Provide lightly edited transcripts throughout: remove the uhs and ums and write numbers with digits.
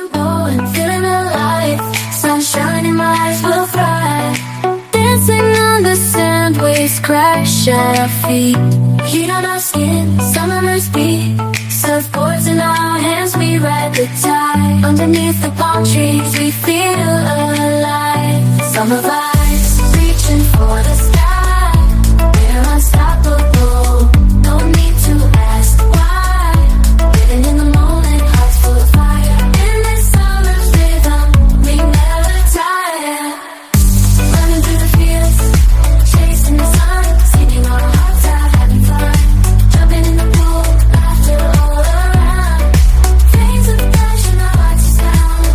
tempo and feeling alive. Sunshine in my eyes will thrive. Dancing on the sand, waves crash at our feet. Heat on our skin, summer's beat. Surfboards in our hands, we ride the tide. Underneath the palm trees, we feel alive. Summer vibes, reaching for the sky. We're unstoppable, no need to ask why. Living in the moment, hearts full of fire. In this summer's rhythm, we never tire. Running through the fields, chasing the sun. Singing our hearts out, having fun. Jumping in the pool, laughter all around. Flames of passion, our hearts are sound.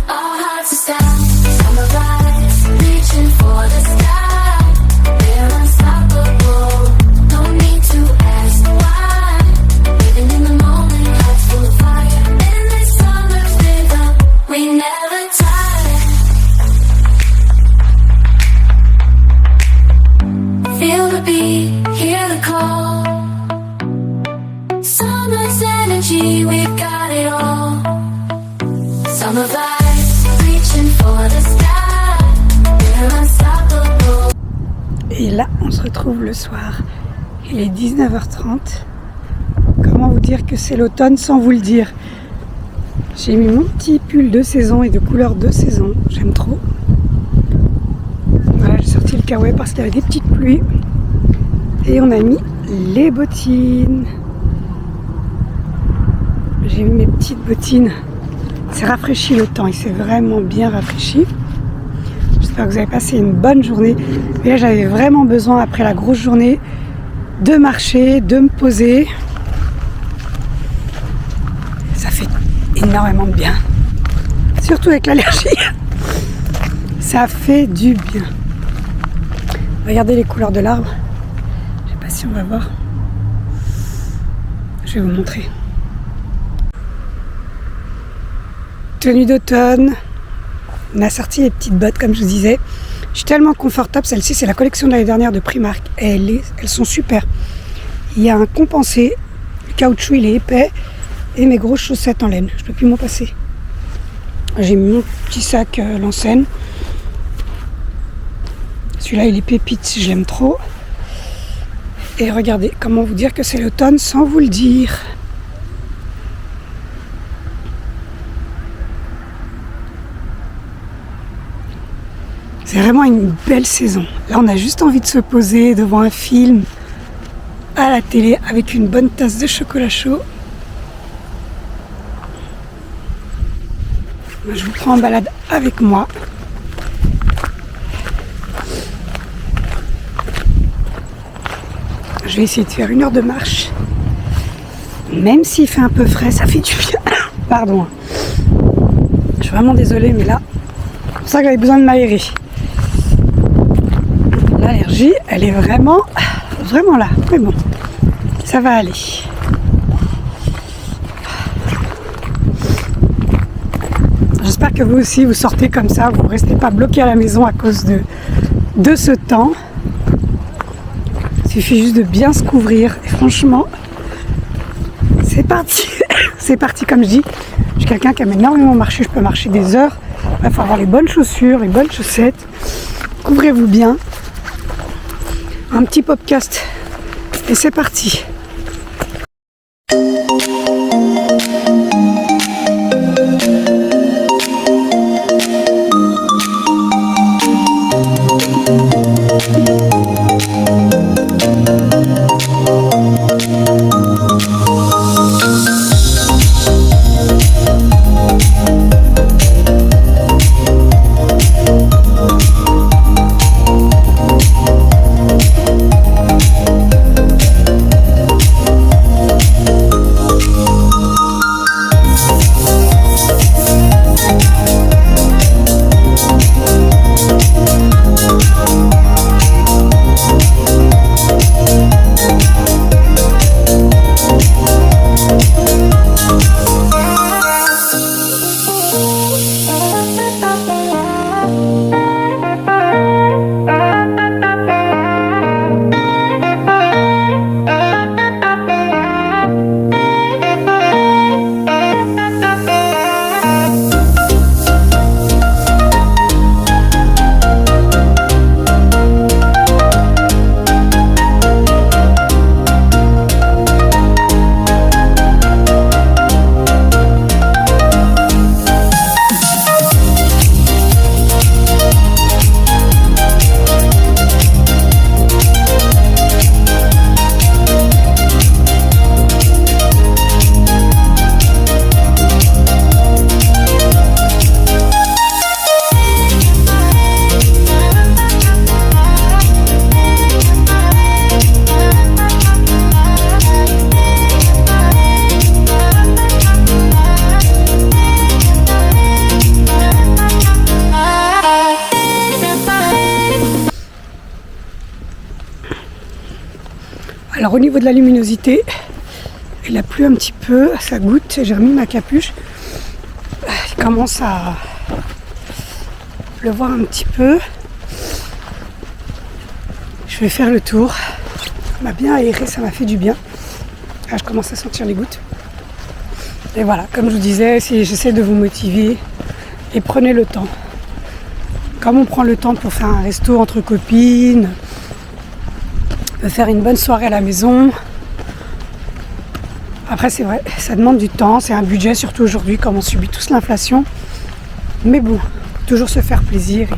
Our hearts are sound. Summer vibes, reaching for the sky. We're unstoppable, no need to ask why. Living in the moment, hearts full of fire. In this summer's rhythm, we never tire. Feel the beat, hear the call. Summer's energy, we've got it all. Summer vibes, reaching for the sky. We're unstoppable. Et là, on se retrouve le soir. Il est 19h30. Comment vous dire que c'est l'automne sans vous le dire? J'ai mis mon petit pull de saison et de couleur de saison. J'aime trop. Voilà, j'ai sorti le kawaii parce qu'il y avait des petites pluies. Et on a mis les bottines. J'ai mis mes petites bottines. C'est rafraîchi le temps, il s'est vraiment bien rafraîchi. J'espère que vous avez passé une bonne journée. Et là, j'avais vraiment besoin, après la grosse journée, de marcher, de me poser. Ça fait énormément de bien. Surtout avec l'allergie. Ça fait du bien. Regardez les couleurs de l'arbre. Je sais pas si on va voir. Je vais vous montrer. Tenue d'automne. On a sorti les petites bottes comme je vous disais. Je suis tellement confortable. Celle-ci, c'est la collection de l'année dernière de Primark. Elles sont super. Il y a un compensé. Le caoutchouc, il est épais. Et mes grosses chaussettes en laine. Je ne peux plus m'en passer. J'ai mis mon petit sac Lancenne. Celui-là, il est pépite. Je l'aime trop. Et regardez, comment vous dire que c'est l'automne sans vous le dire. C'est vraiment une belle saison. Là, on a juste envie de se poser devant un film à la télé avec une bonne tasse de chocolat chaud. Moi, je vous prends en balade avec moi. Je vais essayer de faire 1 heure de marche. Même s'il fait un peu frais, ça fait du bien. Pardon. Je suis vraiment désolée, mais là, c'est pour ça que j'avais besoin de m'aérer. L'allergie, elle est vraiment là. Mais bon, ça va aller. J'espère que vous aussi, vous sortez comme ça, vous ne restez pas bloqué à la maison à cause de ce temps. Il suffit juste de bien se couvrir. Et franchement, c'est parti. C'est parti, comme je dis. Je suis quelqu'un qui aime énormément marcher. Je peux marcher des heures. Il faut avoir les bonnes chaussures, les bonnes chaussettes. Couvrez-vous bien. Un petit podcast. Et c'est parti. Alors au niveau de la luminosité, il a plu un petit peu, ça goutte, j'ai remis ma capuche. Il commence à pleuvoir un petit peu. Je vais faire le tour. Ça m'a bien aéré, ça m'a fait du bien. Là, je commence à sentir les gouttes. Et voilà, comme je vous disais, si j'essaie de vous motiver, et prenez le temps. Comme on prend le temps pour faire un resto entre copines, de faire une bonne soirée à la maison. Après c'est vrai, ça demande du temps, c'est un budget, surtout aujourd'hui comme on subit tous l'inflation. Mais bon, toujours se faire plaisir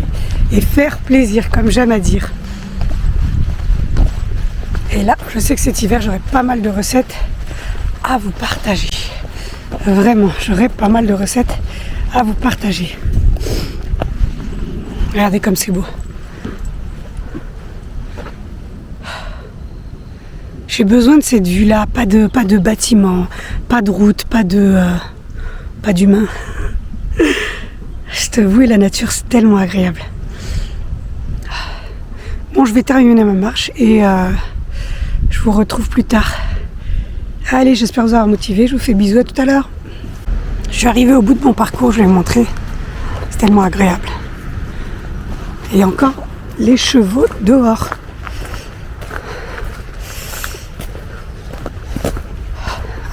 et faire plaisir comme j'aime à dire. Et là, je sais que cet hiver, j'aurai pas mal de recettes à vous partager. Vraiment, j'aurai pas mal de recettes à vous partager. Regardez comme c'est beau. J'ai besoin de cette vue-là, pas de bâtiments, pas de route, pas d'humains. Je t'avoue, la nature, c'est tellement agréable. Bon, je vais terminer ma marche et je vous retrouve plus tard. Allez, j'espère vous avoir motivé. Je vous fais bisous, à tout à l'heure. Je suis arrivée au bout de mon parcours, je vais vous montrer. C'est tellement agréable. Et encore les chevaux dehors.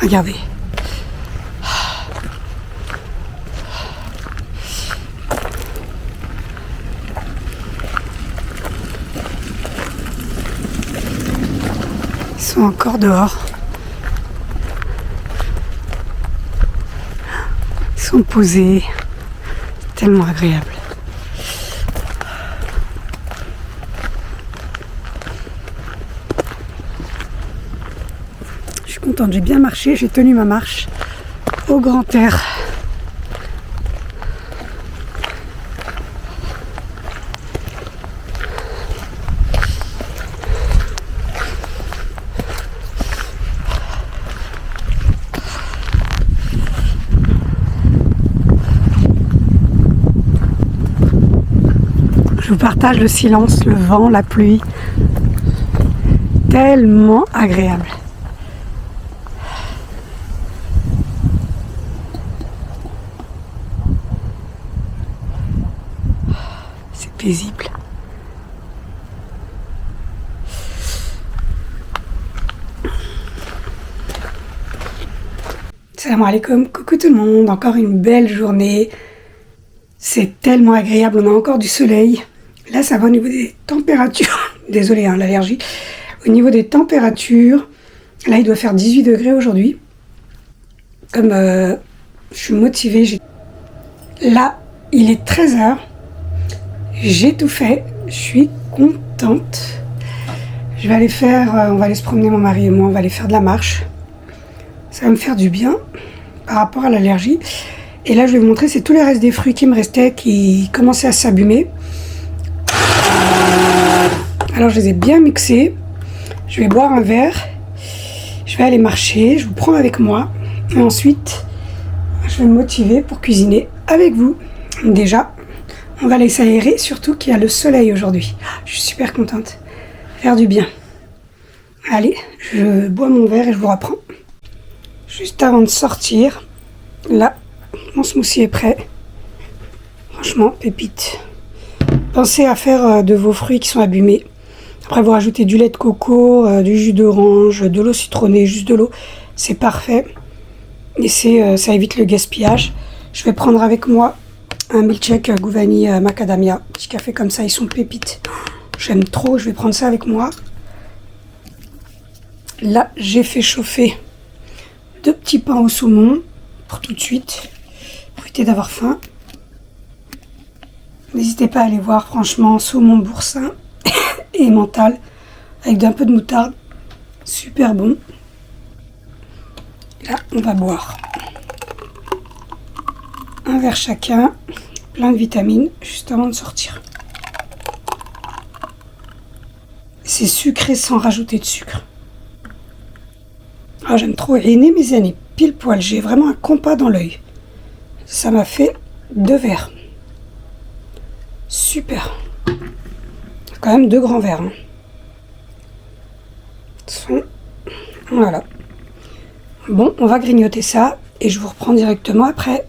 Regardez. Ils sont encore dehors. Ils sont posés. C'est tellement agréable. Je suis contente, j'ai bien marché, j'ai tenu ma marche au grand air. Je vous partage le silence, le vent, la pluie. Tellement agréable. C'est paisible. Salam alaikum, coucou tout le monde, encore une belle journée. C'est tellement agréable, on a encore du soleil. Là, ça va au niveau des températures. Désolée, hein, l'allergie. Au niveau des températures, là, il doit faire 18 degrés aujourd'hui. Comme je suis motivée, là, il est 13h. J'ai tout fait. Je suis contente. Je vais aller faire, on va aller se promener, mon mari et moi, on va aller faire de la marche. Ça va me faire du bien par rapport à l'allergie. Et là, je vais vous montrer, c'est tous les restes des fruits qui me restaient, qui commençaient à s'abîmer. Alors, je les ai bien mixés. Je vais boire un verre. Je vais aller marcher. Je vous prends avec moi. Et ensuite, je vais me motiver pour cuisiner avec vous. Déjà, on va aller s'aérer, surtout qu'il y a le soleil aujourd'hui. Je suis super contente. Faire du bien. Allez, je bois mon verre et je vous reprends. Juste avant de sortir, là, mon smoothie est prêt. Franchement, pépite. Pensez à faire de vos fruits qui sont abîmés. Après, vous rajoutez du lait de coco, du jus d'orange, de l'eau citronnée, juste de l'eau. C'est parfait. Et ça évite le gaspillage. Je vais prendre avec moi un milkshake goût vanille macadamia. Petit café comme ça, ils sont pépites. J'aime trop, je vais prendre ça avec moi. Là, j'ai fait chauffer 2 petits pains au saumon pour tout de suite. Profitez d'avoir faim. N'hésitez pas à aller voir, franchement, saumon boursin et mental avec un peu de moutarde. Super bon. Là, on va boire un verre chacun, plein de vitamines, juste avant de sortir. C'est sucré sans rajouter de sucre. Ah, j'aime trop. Et né mes années, pile poil. J'ai vraiment un compas dans l'œil. Ça m'a fait 2 verres. Super. Quand même 2 grands verres. Hein. Ils sont Voilà. Bon, on va grignoter ça et je vous reprends directement après.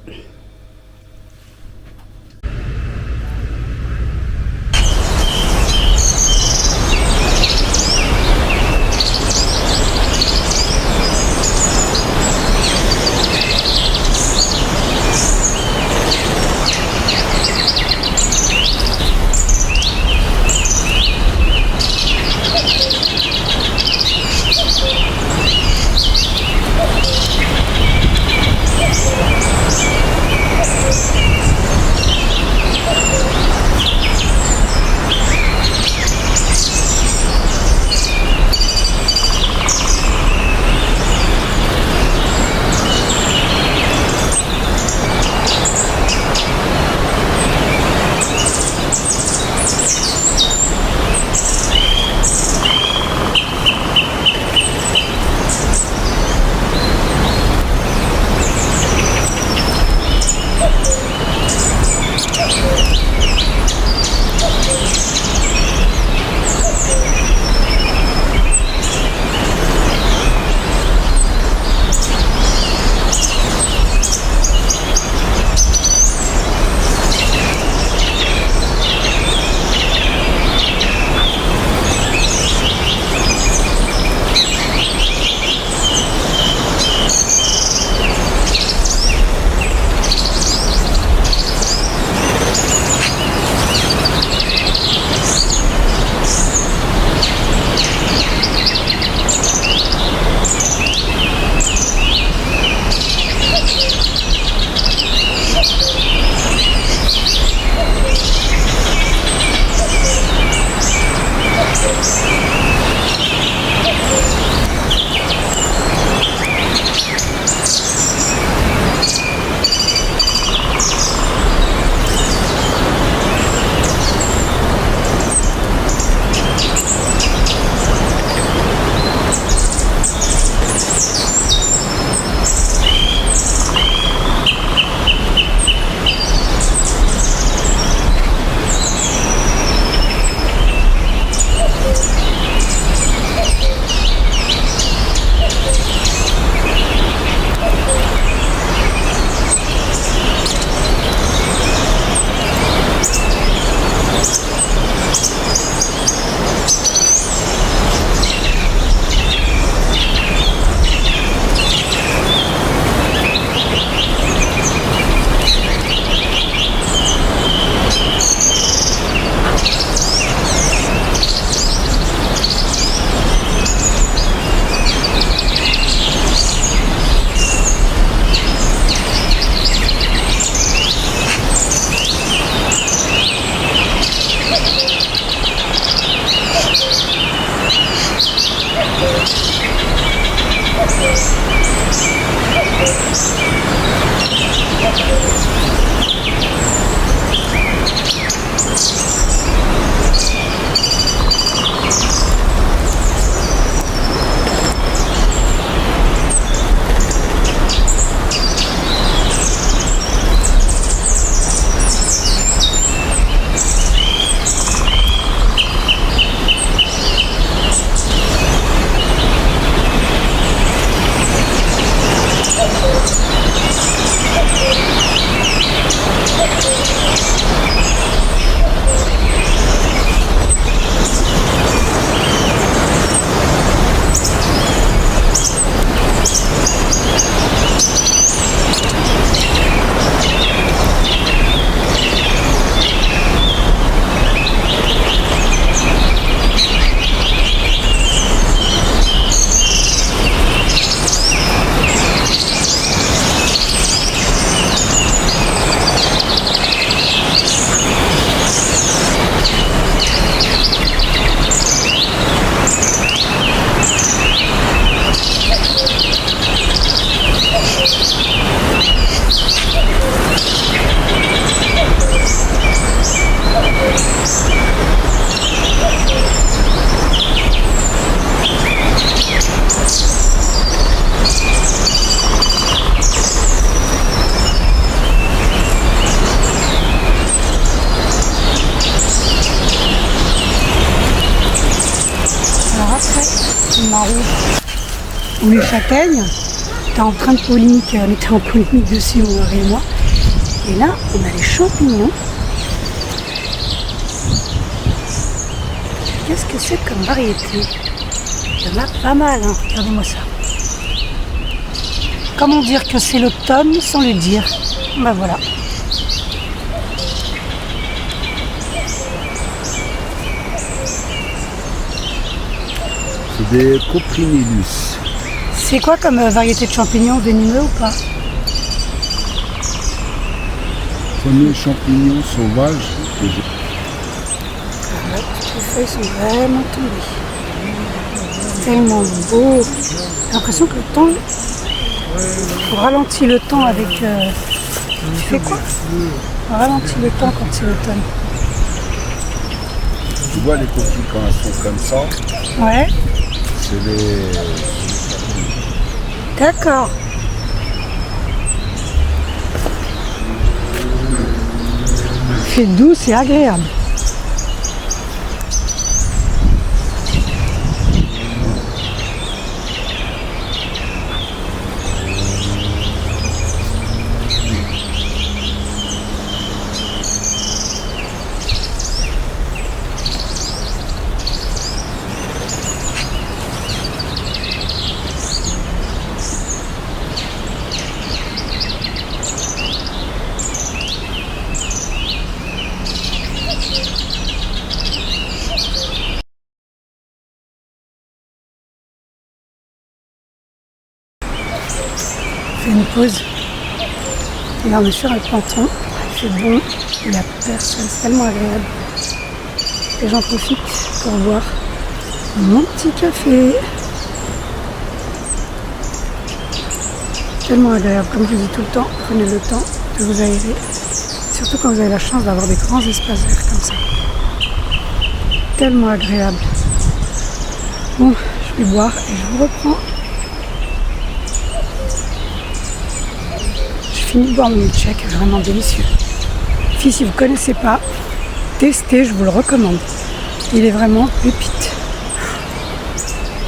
ou les châtaignes. On était en polémique dessus, mon mari et moi. Et là, on a les champignons. Qu'est-ce que c'est comme variété? Il y en a pas mal, hein. Regardez-moi ça. Comment dire que c'est l'automne sans le dire? Ben voilà. C'est des coprinellus. C'est quoi comme variété de champignons, venimeux ou pas? Premiers champignons sauvages. Les feuilles sont vraiment tombées. Tellement beau. J'ai l'impression que le temps, on ralentit le temps avec... Tu fais quoi? On ralentit le temps quand c'est l'automne. Tu vois les coquilles quand elles sont comme ça, Ouais, c'est les... d'accord. Il fait doux, c'est agréable. On fait une pause. Et là, on est sur un planton. Il fait bon. Il n'y a personne. C'est tellement agréable. Et j'en profite pour boire mon petit café. Tellement agréable. Comme je vous dis tout le temps, prenez le temps de vous aérer. Surtout quand vous avez la chance d'avoir des grands espaces verts comme ça. Tellement agréable. Bon, je vais boire et je vous reprends. J'ai fini de boire mon milkshake, vraiment délicieux. Puis si vous ne connaissez pas, testez, je vous le recommande. Il est vraiment pépite.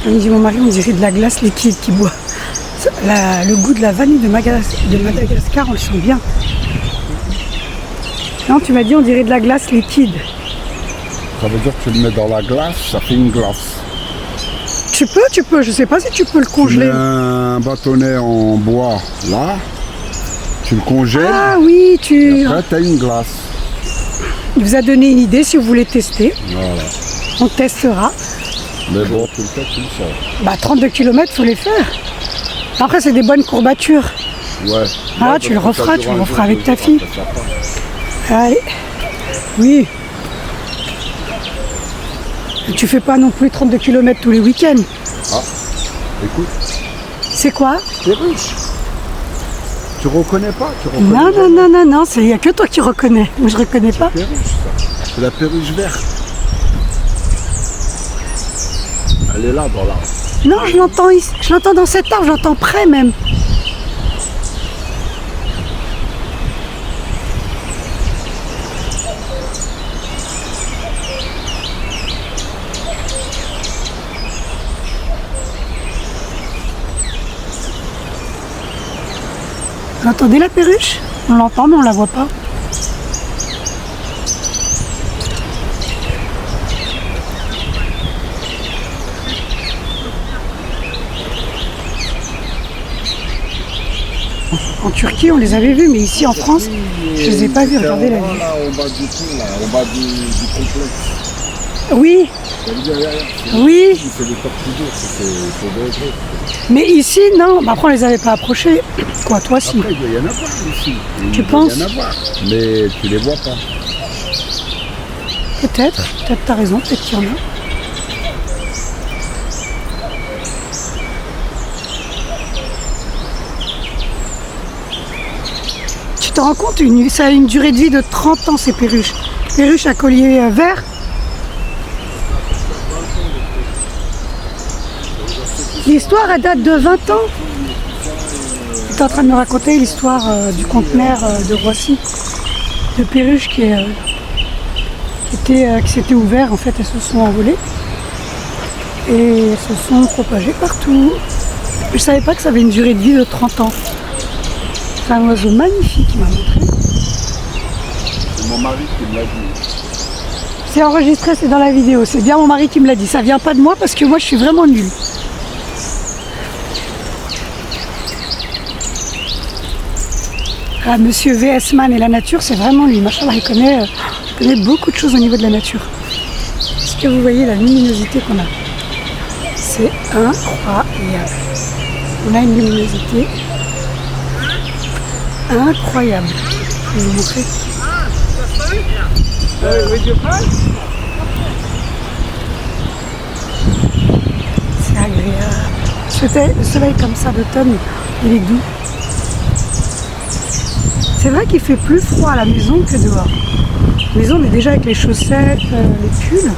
Comme dit mon mari, on dirait de la glace liquide qui boit. Le goût de la vanille de Madagascar, on le sent bien. Non, tu m'as dit on dirait de la glace liquide. Ça veut dire que tu le mets dans la glace, ça fait une glace. Tu peux, je sais pas si tu peux le Tu congeler. mets un bâtonnet en bois là, tu le congèles, Ah oui, et après tu as une glace. Il vous a donné une idée si vous voulez tester. Voilà. On testera. Mais bon, tout le temps, tu le sens. Bah 32 km, faut les faire. Après, c'est des bonnes courbatures. Ouais. Ah, Ouais, tu le parce que ça referas, dure tu le un referas jour, avec deux ta jours, fille. après, ça passe. Allez. Oui. Et tu fais pas non plus 32 km tous les week-ends. Ah, écoute, C'est quoi? perruche. Tu reconnais pas? Tu reconnais Non, pas non, il n'y a que toi qui reconnais. Moi, je reconnais pas. Perruche, ça. C'est la perruche verte. Elle est là, dans l'arbre. Non, je l'entends ici. Je l'entends dans cet arbre, j'entends près même. Vous entendez la perruche? On l'entend mais on la voit pas. En Turquie, on les avait vus, mais ici en France, je les ai pas vus. Regardez la vue. Là, au bas du pont, là, au bas du complexe. Oui, Ça veut dire derrière. oui, C'est des tortues d'eau, c'est dangereux. mais ici, non. Bah, après, on les avait pas approchés. Quoi, toi, si. Après, il doit y en avoir ici. Tu Il doit penses? y en avoir, mais tu les vois pas. Peut-être t'as raison, peut-être qu'il y en a. Tu te rends compte, ça a une durée de vie de 30 ans, ces perruches. Perruches à collier vert. L'histoire, elle date de 20 ans. Tu es en train de me raconter l'histoire du conteneur de Roissy, de perruches qui s'étaient ouverts. En fait, elles se sont envolées et elles se sont propagées partout. Je savais pas que ça avait une durée de vie de 30 ans. C'est un oiseau magnifique, il m'a montré. C'est mon mari qui me l'a dit. C'est enregistré, c'est dans la vidéo. C'est bien mon mari qui me l'a dit. Ça vient pas de moi parce que moi je suis vraiment nulle. Ah, Monsieur V.S. Man et la nature, c'est vraiment lui. Machallah, il connaît beaucoup de choses au niveau de la nature. Est-ce que vous voyez la luminosité qu'on a? C'est incroyable. On a une luminosité incroyable. Je vais vous montrer. C'est agréable. Le soleil comme ça d'automne, il est doux. C'est vrai qu'il fait plus froid à la maison que dehors. À la maison, on est déjà avec les chaussettes, les pulls,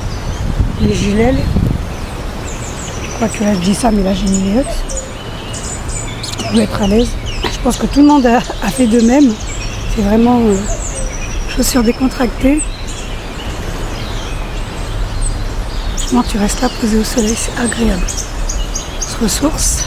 les gilets. Quoique là, je dis ça, mais là, j'ai mis les huttes. Je dois être à l'aise. Je pense que tout le monde a fait de même. C'est vraiment chaussures décontractées. Franchement, tu restes là posé au soleil, c'est agréable. On se ressource.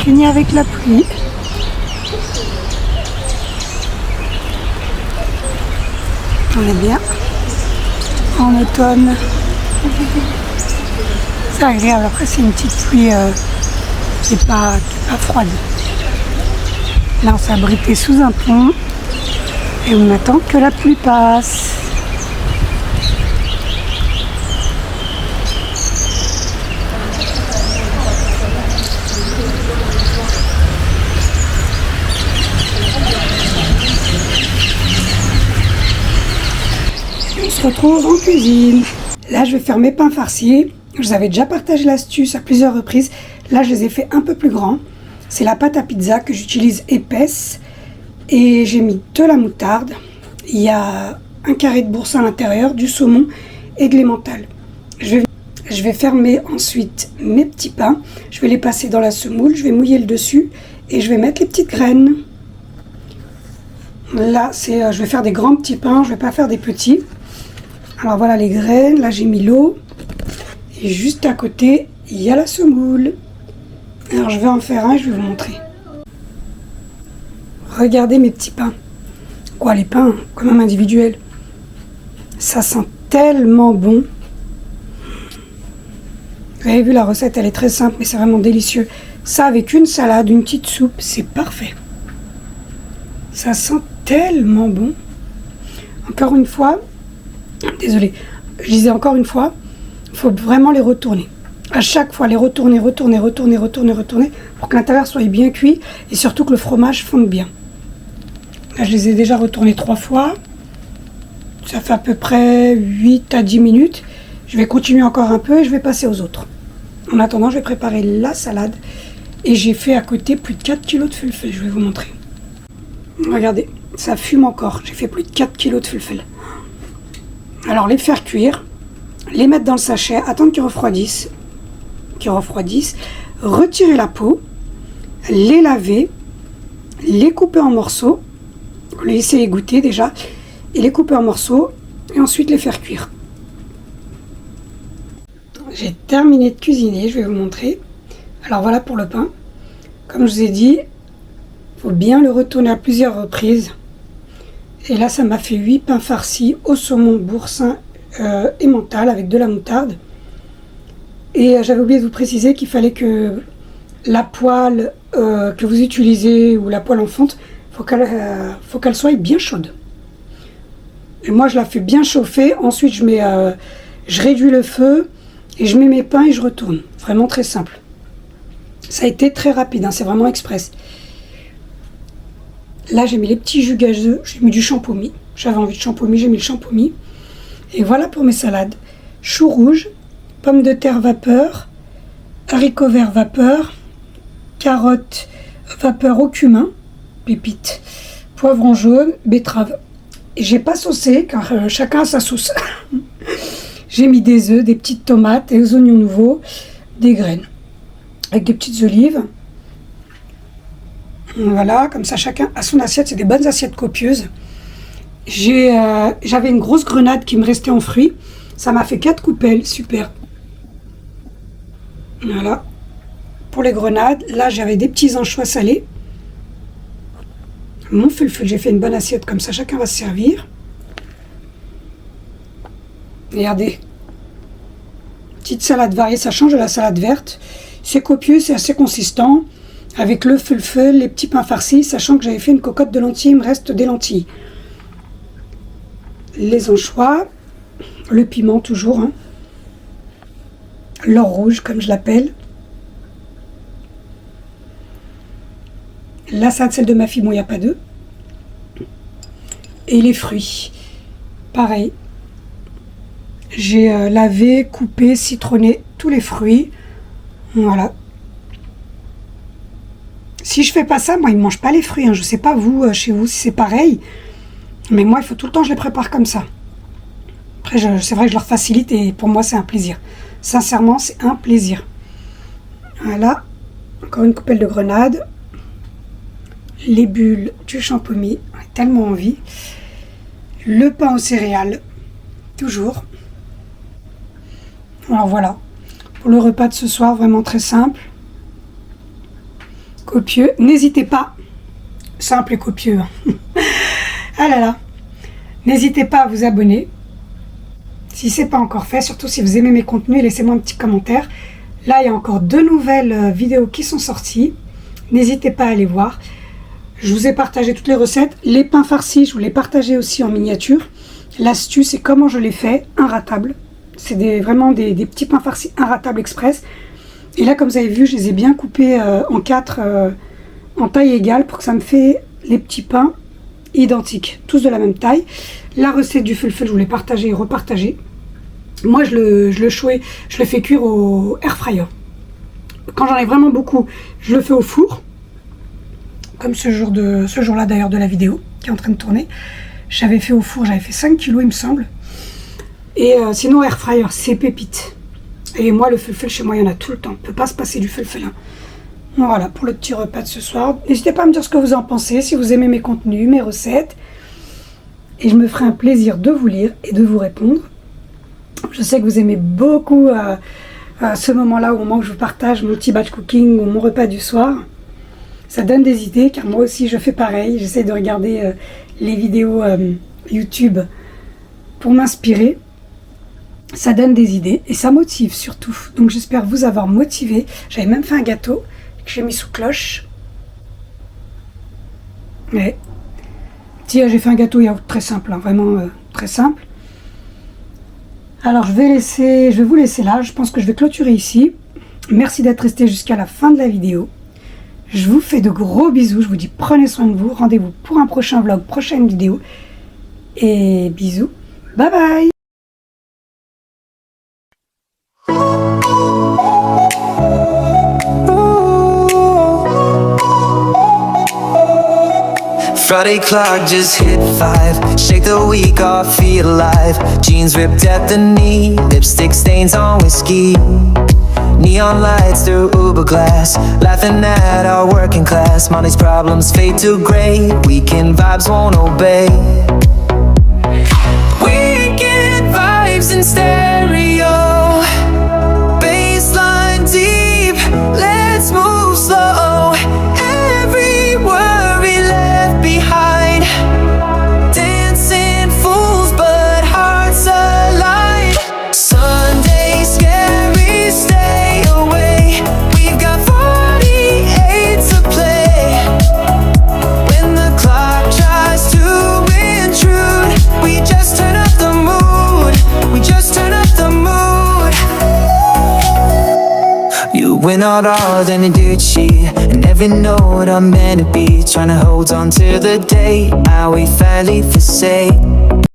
Fini avec la pluie. On est bien en automne. C'est agréable. Après, c'est une petite pluie qui n'est pas froide. Là, on s'est abrité sous un pont et on attend que la pluie passe. On se retrouve en cuisine. Là, je vais faire mes pains farcis. Je vous avais déjà partagé l'astuce à plusieurs reprises. Là, je les ai fait un peu plus grands. C'est la pâte à pizza que j'utilise épaisse. Et j'ai mis de la moutarde. Il y a un carré de boursin à l'intérieur, du saumon et de l'emmental. Je vais fermer ensuite mes petits pains. Je vais les passer dans la semoule. Je vais mouiller le dessus. Et je vais mettre les petites graines. Là, je vais faire des grands petits pains. Je ne vais pas faire des petits. Alors voilà les graines, là j'ai mis l'eau et juste à côté il y a la semoule. Alors je vais en faire un et je vais vous montrer. Regardez mes petits pains. Quoi, les pains quand même individuels. Ça sent tellement bon. Vous avez vu la recette, elle est très simple mais c'est vraiment délicieux. Ça avec une salade, une petite soupe, c'est parfait. Ça sent tellement bon. Encore une fois, désolée, je disais encore une fois, il faut vraiment les retourner. À chaque fois, les retourner pour que l'intérieur soit bien cuit et surtout que le fromage fonde bien. Là, je les ai déjà retournés 3 fois. Ça fait à peu près 8 à 10 minutes. Je vais continuer encore un peu et je vais passer aux autres. En attendant, je vais préparer la salade. Et j'ai fait à côté plus de 4 kg de fulfel. Je vais vous montrer. Regardez, ça fume encore. J'ai fait plus de 4 kg de fulfel. Alors les faire cuire, les mettre dans le sachet, attendre qu'ils refroidissent, retirer la peau, les laver, les couper en morceaux, les laisser égoutter déjà, et les couper en morceaux, et ensuite les faire cuire. J'ai terminé de cuisiner, je vais vous montrer. Alors voilà pour le pain. Comme je vous ai dit, il faut bien le retourner à plusieurs reprises. Et là, ça m'a fait 8 pains farcis au saumon, boursin, emmental avec de la moutarde. Et j'avais oublié de vous préciser qu'il fallait que la poêle que vous utilisez ou la poêle en fonte, faut qu'elle soit bien chaude. Et moi je la fais bien chauffer, ensuite je réduis le feu et je mets mes pains et je retourne. Vraiment très simple. Ça a été très rapide, hein, c'est vraiment express. Là j'ai mis les petits jus gazeux, j'ai mis du champomis. J'avais envie de champomis, j'ai mis le champomis. Et voilà pour mes salades. Choux rouges, pommes de terre vapeur, haricots verts vapeur, carottes vapeur au cumin, pépites, poivron jaune, betterave. Et j'ai pas saucé car chacun a sa sauce. J'ai mis des œufs, des petites tomates, des oignons nouveaux, des graines avec des petites olives. Voilà, comme ça chacun a son assiette, c'est des bonnes assiettes copieuses. J'avais une grosse grenade qui me restait en fruits. Ça m'a fait 4 coupelles, super. Voilà. Pour les grenades, là j'avais des petits anchois salés. Mon fulful, j'ai fait une bonne assiette, comme ça chacun va se servir. Regardez. Petite salade variée, ça change de la salade verte. C'est copieux, c'est assez consistant. Avec le fulful, les petits pains farcis, sachant que j'avais fait une cocotte de lentilles, il me reste des lentilles. Les anchois, le piment toujours, hein. L'or rouge comme je l'appelle. La salade, celle de ma fille, bon, il n'y a pas d'œufs. Et les fruits, pareil. J'ai lavé, coupé, citronné tous les fruits. Voilà. Si je fais pas ça, moi, ils ne mangent pas les fruits, hein. Je ne sais pas vous, chez vous, si c'est pareil. Mais moi, il faut tout le temps que je les prépare comme ça. Après, c'est vrai que je leur facilite et pour moi, c'est un plaisir. Sincèrement, c'est un plaisir. Voilà. Encore une coupelle de grenade. Les bulles du champomis. J'ai tellement envie. Le pain aux céréales. Toujours. Alors voilà. Pour le repas de ce soir, vraiment très simple. Copieux. N'hésitez pas. Simple et copieux. Ah là là. N'hésitez pas à vous abonner. Si ce n'est pas encore fait, surtout si vous aimez mes contenus, laissez-moi un petit commentaire. Là, il y a encore 2 nouvelles vidéos qui sont sorties. N'hésitez pas à aller voir. Je vous ai partagé toutes les recettes. Les pains farcis, je vous les partagé aussi en miniature. L'astuce, c'est comment je les fais, inratables. C'est vraiment des petits pains farcis inratables express. Et là, comme vous avez vu, je les ai bien coupés en 4 en taille égale pour que ça me fait les petits pains identiques, tous de la même taille. La recette du fulful, je vous l'ai partagée et repartagée. Moi, je le fais cuire au air fryer. Quand j'en ai vraiment beaucoup, je le fais au four. Comme ce jour-là d'ailleurs de la vidéo qui est en train de tourner. J'avais fait au four, j'avais fait 5 kilos il me semble. Et sinon air fryer, c'est pépite. Et moi le fulful chez moi il y en a tout le temps. On ne peut pas se passer du fulful. Hein. Voilà pour le petit repas de ce soir. N'hésitez pas à me dire ce que vous en pensez, si vous aimez mes contenus, mes recettes. Et je me ferai un plaisir de vous lire et de vous répondre. Je sais que vous aimez beaucoup ce moment-là, au moment où je vous partage mon petit batch cooking ou mon repas du soir. Ça donne des idées, car moi aussi je fais pareil. J'essaie de regarder les vidéos YouTube pour m'inspirer. Ça donne des idées et ça motive surtout. Donc j'espère vous avoir motivé. J'avais même fait un gâteau que j'ai mis sous cloche. Ouais. J'ai fait un gâteau yaourt très simple, hein, vraiment très simple. Alors je vais vous laisser là. Je pense que je vais clôturer ici. Merci d'être resté jusqu'à la fin de la vidéo. Je vous fais de gros bisous. Je vous dis prenez soin de vous. Rendez-vous pour un prochain vlog, prochaine vidéo. Et bisous. Bye bye. Friday clock just hit 5. Shake the week off, feel alive. Jeans ripped at the knee, lipstick stains on whiskey. Neon lights through Uber glass, laughing at our working class. Money's problems fade to gray, weekend vibes won't obey. Weekend vibes in stereo, baseline deep, let's move slow. Every worry left behind, dancing fools but hearts alive. We're not ordinary, and never know what I'm meant to be. Trying to hold on to the day, now we finally forsake.